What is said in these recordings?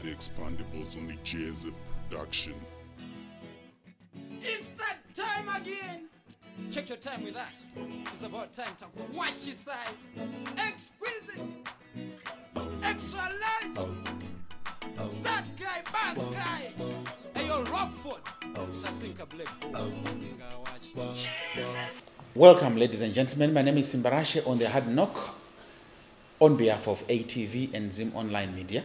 The Expandables on the JSF production. It's that time again. Check your time with us. It's about time to watch your side. Exquisite. Extra large. That guy, bass guy. Hey, yo, Rockford. Tasinka Black. Welcome, ladies and gentlemen. My name is Simba Rashe on the Hard Knock on behalf of ATV and Zim Online Media.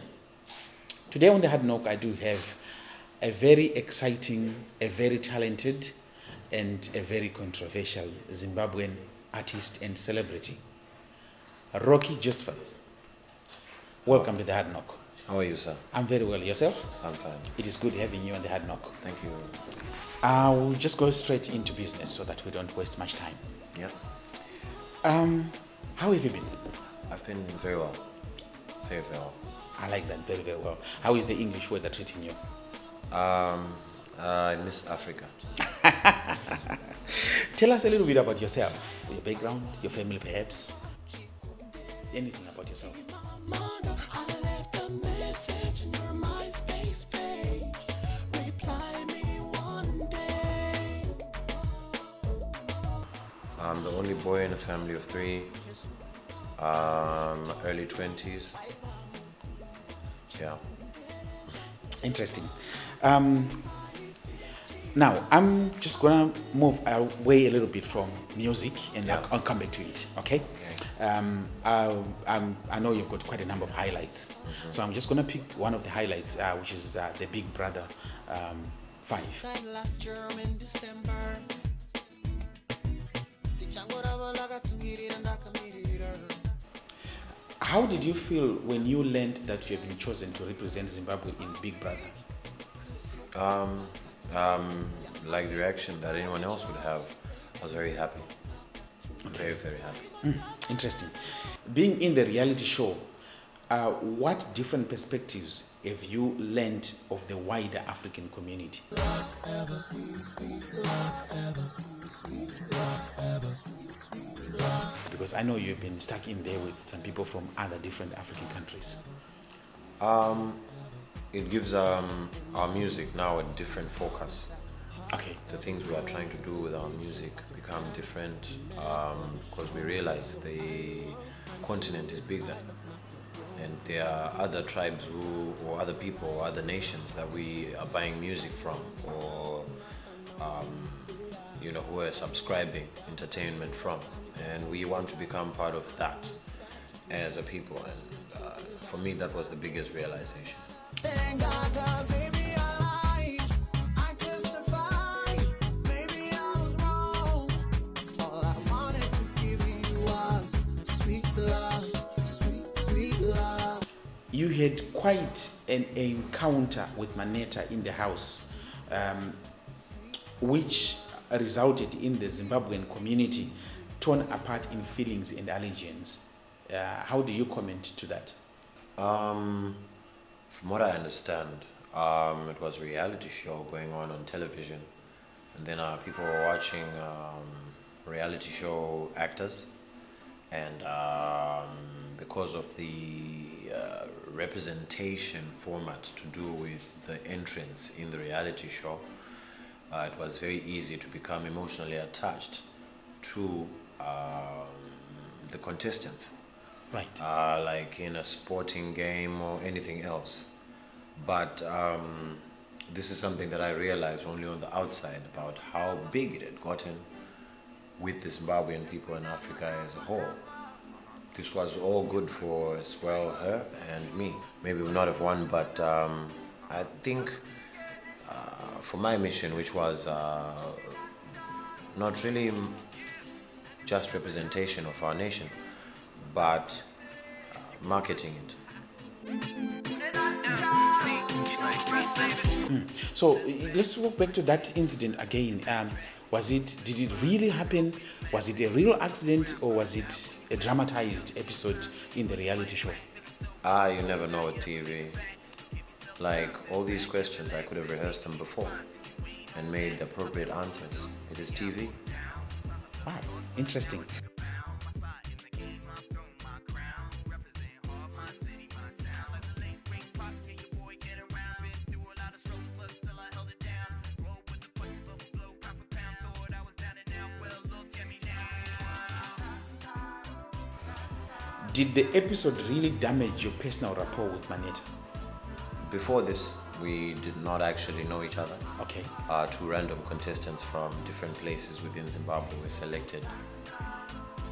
Today on the Hard Knock, I do have a very exciting, a very talented, and a very controversial Zimbabwean artist and celebrity, Roki Josphats. Welcome to the Hard Knock. How are you, sir? I'm very well. Yourself? I'm fine. It is good having you on the Hard Knock. Thank you. We'll just go straight into business so that we don't waste much time. Yeah. How have you been? I've been very well. Very, very well. I like that, very, very well. How is the English weather treating you? I miss Africa. Tell us a little bit about yourself, your background, your family perhaps. Anything about yourself. I'm the only boy in a family of three. Early 20s. Yeah. Interesting. Now, I'm just going to move away a little bit from music and I'll come back to it, okay? I know you've got quite a number of highlights. Mm-hmm. So I'm just going to pick one of the highlights, which is the Big Brother 5. Last year in December. How did you feel when you learned that you have been chosen to represent Zimbabwe in Big Brother? Like the reaction that anyone else would have, I was very happy. Very, very happy. Interesting. Being in the reality show, what different perspectives have you learned of the wider African community? Because I know you've been stuck in there with some people from other different African countries. It gives our music now a different focus. Okay. The things we are trying to do with our music become different because we realize the continent is bigger and there are other tribes or other people or other nations that we are buying music from or who are subscribing entertainment from, and we want to become part of that as a people, and for me that was the biggest realization. You had quite an encounter with Maneta in the house, which resulted in the Zimbabwean community torn apart in feelings and allegiance. How do you comment to that? From what I understand, it was a reality show going on television, and then people were watching reality show actors, and because of the representation format to do with the entrance in the reality show, it was very easy to become emotionally attached to the contestants. Right. Like in a sporting game or anything else. But this is something that I realized only on the outside about how big it had gotten with the Zimbabwean people in Africa as a whole. This was all good for as well her and me. Maybe we would not have won, but I think for my mission, which was not really just representation of our nation, but marketing it. So let's go back to that incident again. Did it really happen? Was it a real accident or was it a dramatized episode in the reality show? You never know with TV. Like all these questions, I could have rehearsed them before and made the appropriate answers. It is TV. Wow, interesting. Did the episode really damage your personal rapport with Maneta? Before this, we did not actually know each other. Okay. Two random contestants from different places within Zimbabwe were selected.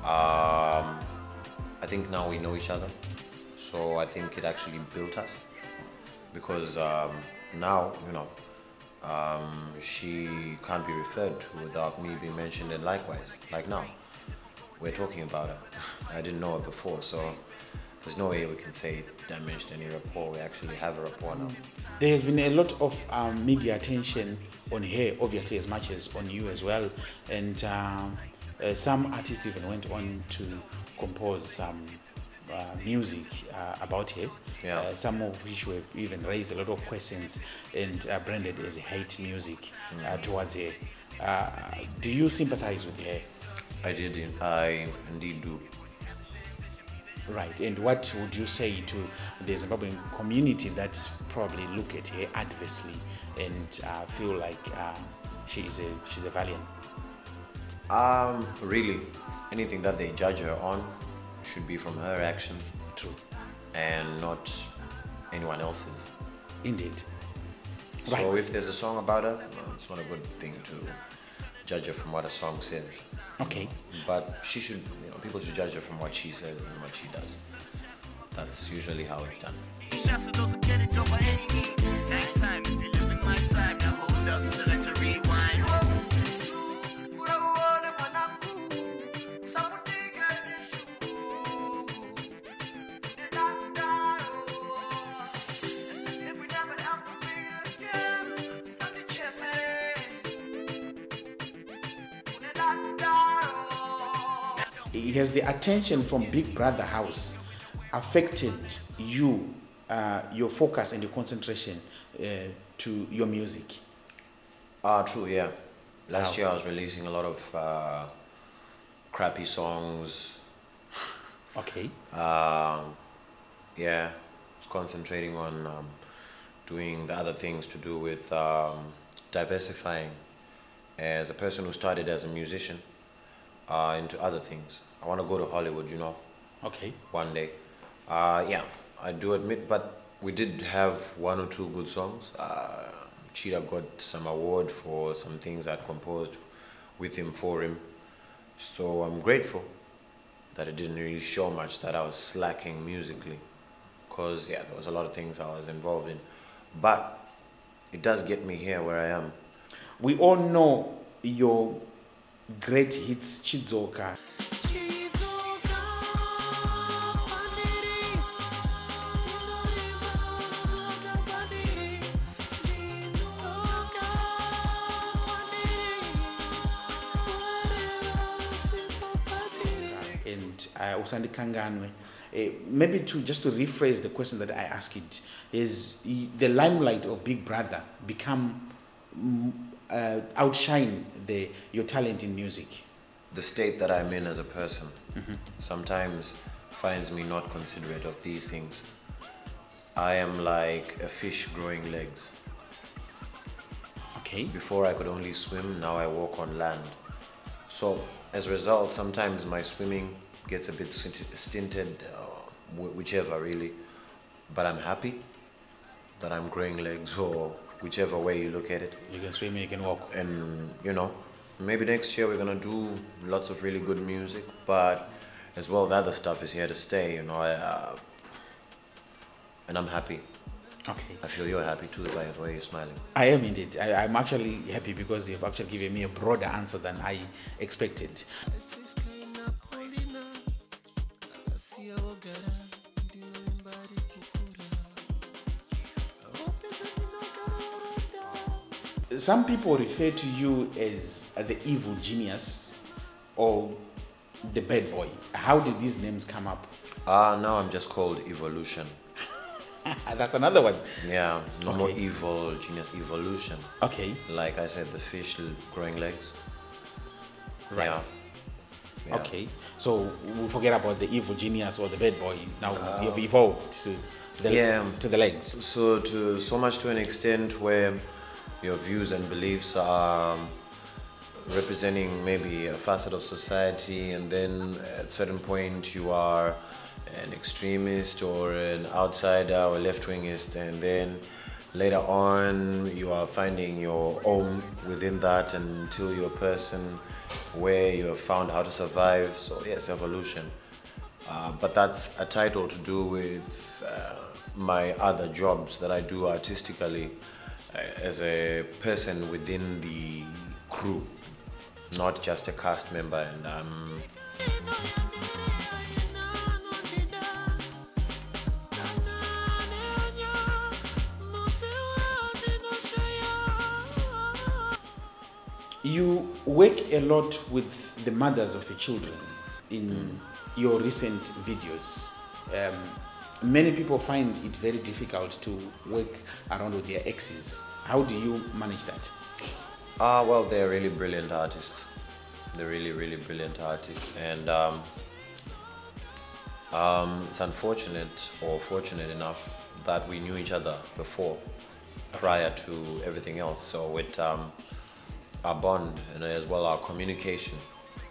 I think now we know each other, so I think it actually built us, because now, you know, she can't be referred to without me being mentioned, and likewise, like now, we're talking about her. I didn't know her before, so there's no way we can say it damaged any rapport. We actually have a rapport now. There has been a lot of media attention on her, obviously, as much as on you as well, and some artists even went on to compose some music about her, Yeah. some of which were even raised a lot of questions and branded as hate music towards her. Do you sympathize with her? I indeed do. Right, and what would you say to the Zimbabwean community that probably look at her adversely and feel like she's a valiant? Really, anything that they judge her on should be from her actions. True. And not anyone else's. Indeed. So Right. if there's a song about her, well, it's not a good thing to judge her from what a song says. Okay. But she should, you know, people should judge her from what she says and what she does. That's usually how it's done. Shouts to those who get it over any means. Anytime, if you live in my time, now hold up, select a rewind. Has the attention from Big Brother House affected you, your focus and your concentration to your music? True, yeah. Last Wow. year I was releasing a lot of crappy songs. Okay. Yeah, I was concentrating on doing the other things to do with diversifying as a person who started as a musician into other things. I want to go to Hollywood, you know, Okay. one day. Yeah, I do admit, but we did have one or two good songs. Cheetah got some award for some things I composed with him, for him. So I'm grateful that it didn't really show much that I was slacking musically, because yeah, there was a lot of things I was involved in. But it does get me here where I am. We all know your great hits, Chidzoka. And Usandi Kanganwe. Maybe just to rephrase the question that I asked, it is the limelight of Big Brother become outshine your talent in music? The state that I'm in as a person sometimes finds me not considerate of these things. I am like a fish growing legs. Okay. Before I could only swim, now I walk on land. So as a result, sometimes my swimming gets a bit stinted, whichever really. But I'm happy that I'm growing legs, or whichever way you look at it. You can swim and you can walk. And you know, maybe next year we're gonna do lots of really good music, but as well the other stuff is here to stay, you know. And I'm happy. Okay. I feel you're happy too by the way you're smiling. I am indeed. I'm actually happy because you've actually given me a broader answer than I expected. Some people refer to you as the evil genius or the bad boy. How did these names come up? Now I'm just called Evolution. That's another one. Yeah, no more Okay. evil, genius, evolution. Okay. Like I said, the fish growing legs. Right. Yeah. Yeah. Okay. So we forget about the evil genius or the bad boy. Now you've evolved to the legs. So so much to an extent where your views and beliefs are representing maybe a facet of society, and then at a certain point you are an extremist or an outsider or left-wingist, and then later on you are finding your own within that until you're a person where you have found how to survive. So yes, evolution. But that's a title to do with my other jobs that I do artistically as a person within the crew, not just a cast member. And you work a lot with the mothers of the children in your recent videos. Many people find it very difficult to work around with their exes. How do you manage that? Well, they're really brilliant artists. They're really, really brilliant artists, and it's unfortunate or fortunate enough that we knew each other before, prior to everything else. So with our bond and as well our communication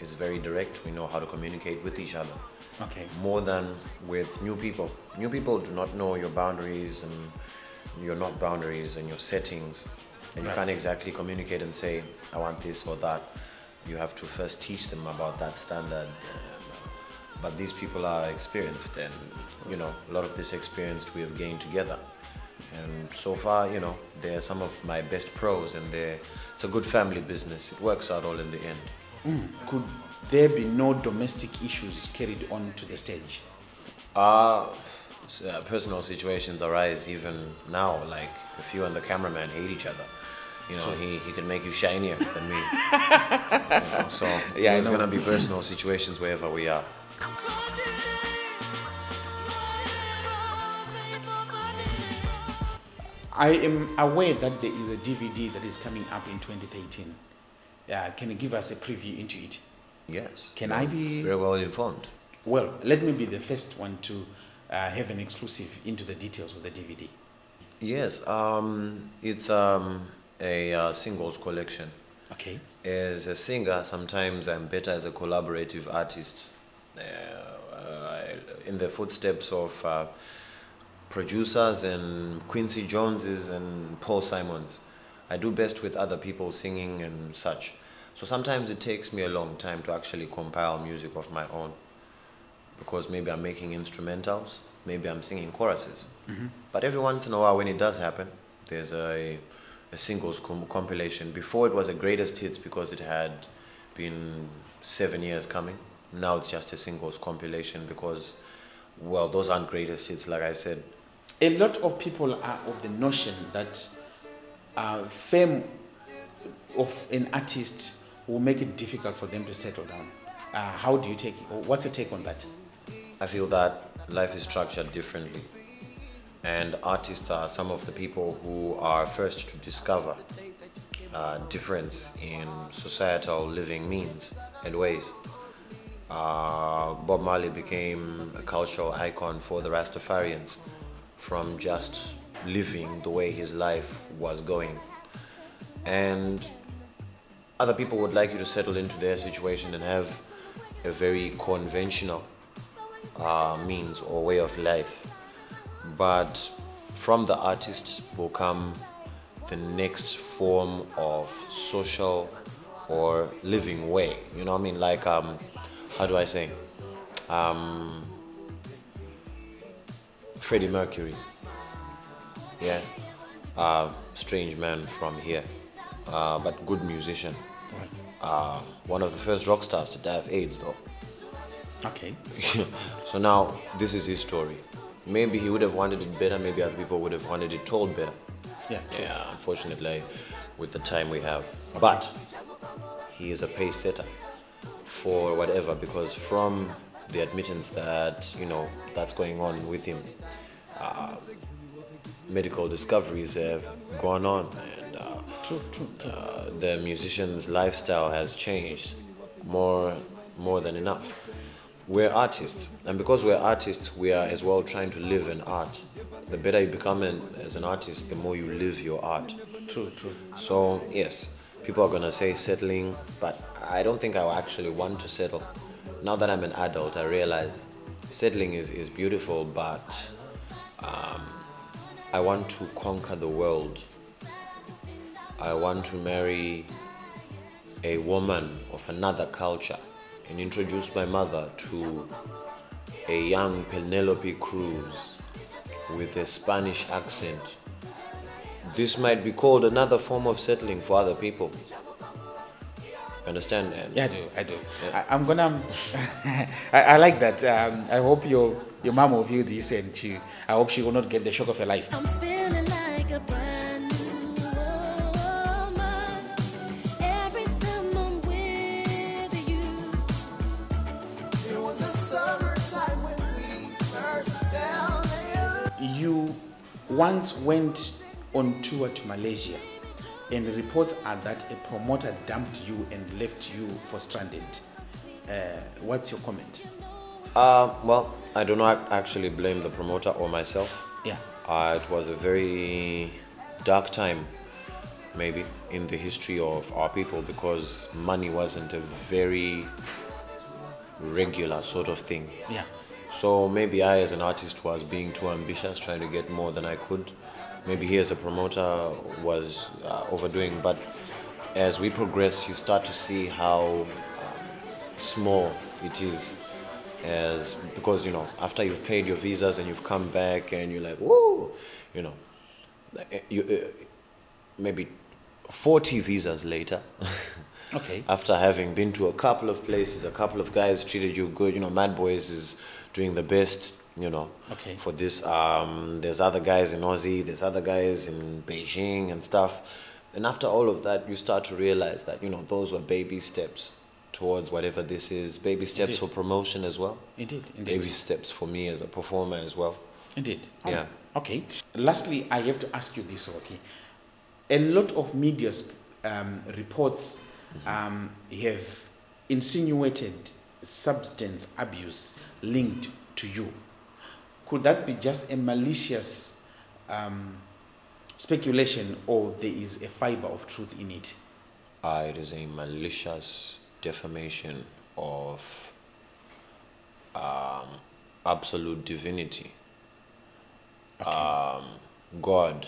is very direct. We know how to communicate with each other. Okay. More than with new people. New people do not know your boundaries and your not boundaries and your settings, and you can't exactly communicate and say, I want this or that. You have to first teach them about that standard. But these people are experienced, and you know, a lot of this experience we have gained together. And so far, you know, they're some of my best pros, and it's a good family business. It works out all in the end. Could there be no domestic issues carried on to the stage? Personal situations arise even now, like if you and the cameraman hate each other. You know, he can make you shinier than me. You know, so Yeah, there's I know. gonna be personal situations wherever we are. I am aware that there is a DVD that is coming up in 2013. Can you give us a preview into it? Yes. Can I be... Very well informed. Well, let me be the first one to have an exclusive into the details of the DVD. Yes. It's a singles collection. Okay. As a singer, sometimes I'm better as a collaborative artist. In the footsteps of producers and Quincy Joneses and Paul Simons. I do best with other people singing and such. So sometimes it takes me a long time to actually compile music of my own, because maybe I'm making instrumentals, maybe I'm singing choruses. But every once in a while when it does happen, there's a singles compilation. Before it was a greatest hits because it had been 7 years coming. Now it's just a singles compilation because, well, those aren't greatest hits, like I said. A lot of people are of the notion that fame of an artist will make it difficult for them to settle down. How do you take it? Or what's your take on that? I feel that life is structured differently, and artists are some of the people who are first to discover difference in societal living means and ways. Bob Marley became a cultural icon for the Rastafarians from just living the way his life was going. And other people would like you to settle into their situation and have a very conventional means or way of life. But from the artist will come the next form of social or living way. You know what I mean? Like, how do I say? Freddie Mercury. Yeah. Strange man from here. But good musician. One of the first rock stars to die of AIDS, though. Okay. So now, this is his story. Maybe he would have wanted it better, maybe other people would have wanted it told better. Yeah. True. Yeah, unfortunately, with the time we have. But he is a pace setter for whatever, because from the admittance that, you know, that's going on with him, medical discoveries have gone on, and True. the musician's lifestyle has changed more than enough. We're artists, and because we're artists, we are as well trying to live an art. The better you become as an artist, the more you live your art. True. So yes, people are gonna say settling, but I don't think I will actually want to settle. Now that I'm an adult, I realize settling is beautiful, but I want to conquer the world. I want to marry a woman of another culture and introduce my mother to a young Penelope Cruz with a Spanish accent. This might be called another form of settling for other people. Understand? And Yeah, I do. I'm gonna. I like that. I hope your mom will view this, and I hope she will not get the shock of her life. I'm feeling like a brand new woman every time I'm with you. It was a summertime when we first fell in. You once went on tour to Malaysia, and reports are that a promoter dumped you and left you for stranded. What's your comment? well, I do not actually blame the promoter or myself. Yeah. It was a very dark time, maybe, in the history of our people, because money wasn't a very regular sort of thing. Yeah. So maybe I, as an artist, was being too ambitious, trying to get more than I could. Maybe he, as a promoter, was overdoing. But as we progress, you start to see how small it is. Because, after you've paid your visas and you've come back and you're like, whoa, maybe 40 visas later. Okay. After having been to a couple of places, a couple of guys treated you good. Mad Boys is doing the best, Okay. for this. There's other guys in Aussie, there's other guys in Beijing and stuff. And after all of that, you start to realize that, those were baby steps towards whatever this is. Baby steps Indeed. for promotion as well. Indeed. Baby steps for me as a performer as well. Indeed. Yeah. Okay. Lastly, I have to ask you this, Roki. A lot of media reports have insinuated substance abuse linked to you. Could that be just a malicious speculation, or there is a fiber of truth in it? It is a malicious defamation of absolute divinity. Okay. God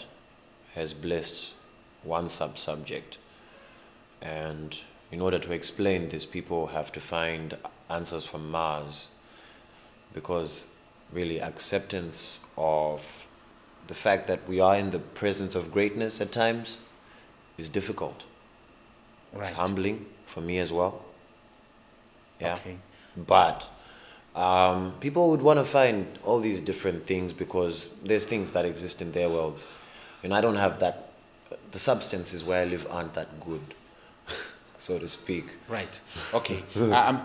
has blessed one subject, and in order to explain this, people have to find answers from Mars, because really acceptance of the fact that we are in the presence of greatness at times is difficult. Right. It's humbling for me as well. Yeah. Okay. But people would want to find all these different things, because there's things that exist in their worlds. And I don't have that. The substances where I live aren't that good, so to speak. Right. Okay.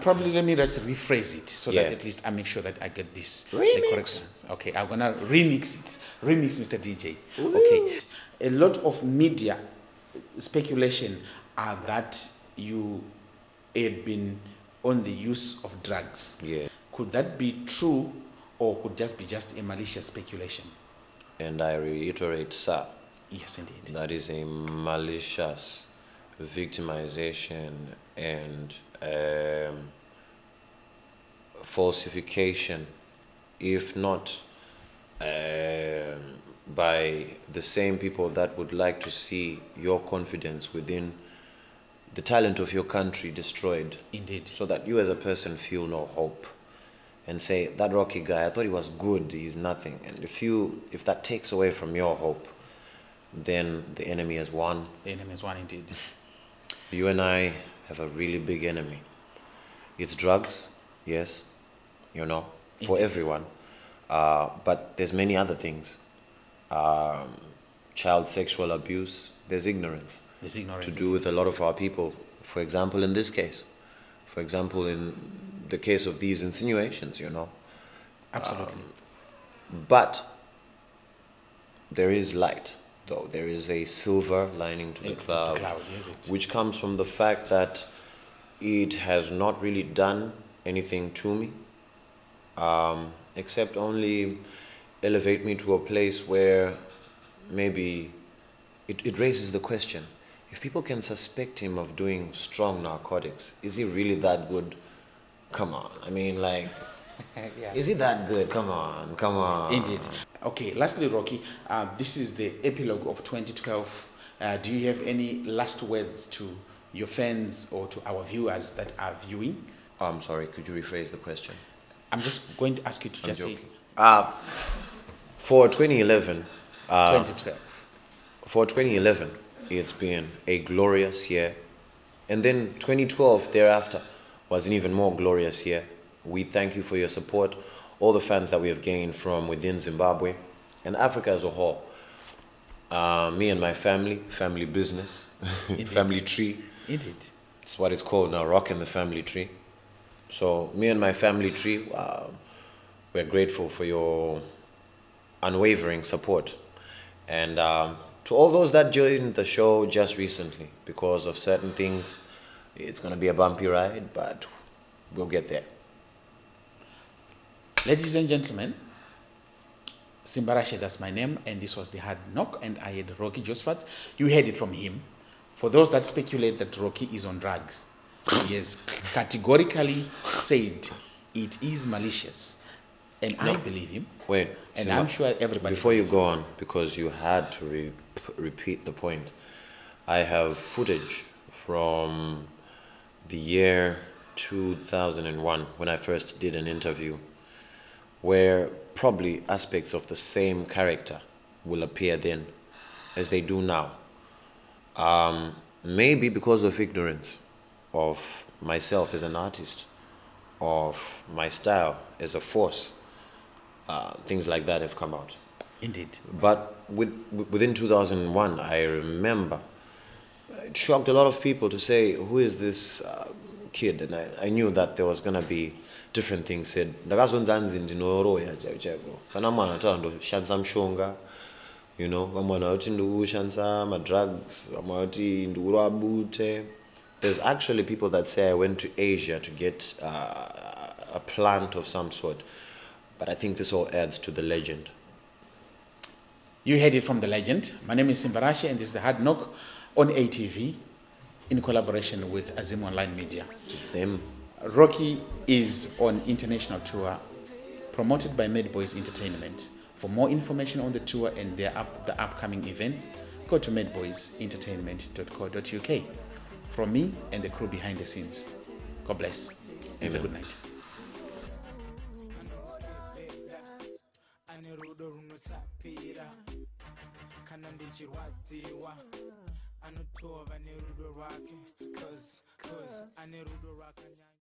Probably let me just rephrase it so Yeah. that at least I make sure that I get this the Remix. correct ones. Okay. I'm gonna remix it. Remix, Mr. DJ. Okay. A lot of media speculation are that you had been on the use of drugs. Yeah. Could that be true, or could just be a malicious speculation? And I reiterate, sir, Yes, indeed. that is a malicious victimization and falsification, if not by the same people that would like to see your confidence within the talent of your country destroyed. Indeed. So that you as a person feel no hope and say, that Roki guy, I thought he was good, he's nothing. And if that takes away from your hope, then the enemy has won. The enemy is one indeed. You and I have a really big enemy. It's drugs, yes, for Indeed. everyone. But there's many other things. Child sexual abuse, there's ignorance. There's ignorance. To do with a lot of our people. For example, in this case. For example, in the case of these insinuations, Absolutely. But there is light, though. There is a silver lining to the cloud, Yes, it. which comes from the fact that it has not really done anything to me, except only elevate me to a place where maybe it raises the question, if people can suspect him of doing strong narcotics, is he really that good? Come on. I mean, like, Yeah. Is it that good? Come on, come on. Indeed. Okay, lastly, Roki, this is the epilogue of 2012. Do you have any last words to your fans or to our viewers that are viewing? I'm sorry, could you rephrase the question? I'm just going to ask you to I'm just say joking. For 2011, 2012. for 2011, it's been a glorious year. And then 2012 thereafter was an even more glorious year. We thank you for your support, all the fans that we have gained from within Zimbabwe and Africa as a whole. Me and my family business, family tree. Indeed. It's what it's called now, rocking the family tree. So me and my family tree, we're grateful for your unwavering support. And to all those that joined the show just recently, because of certain things, it's going to be a bumpy ride, but we'll get there. Ladies and gentlemen, Simba Rashe, that's my name, and this was the Hard Knock, and I had Roki Josphats. You heard it from him. For those that speculate that Roki is on drugs, he has categorically said it is malicious, and I believe him. Wait, and Simba, I'm sure everybody. before you go on, because you had to repeat the point, I have footage from the year 2001 when I first did an interview, where probably aspects of the same character will appear then as they do now. Maybe because of ignorance of myself as an artist, of my style as a force, things like that have come out. Indeed. But within 2001, I remember it shocked a lot of people to say, who is this kid? And I knew that there was going to be different things said. You know, drugs. There's actually people that say I went to Asia to get a plant of some sort. But I think this all adds to the legend. You heard it from the legend. My name is Simba Rashe, and this is the Hard Knock on ATV in collaboration with Azim Online Media. Same. Roki is on international tour promoted by Mad Boys Entertainment. For more information on the tour and the upcoming events, go to madboysentertainment.co.uk. From me and the crew behind the scenes, God bless. Have a good night.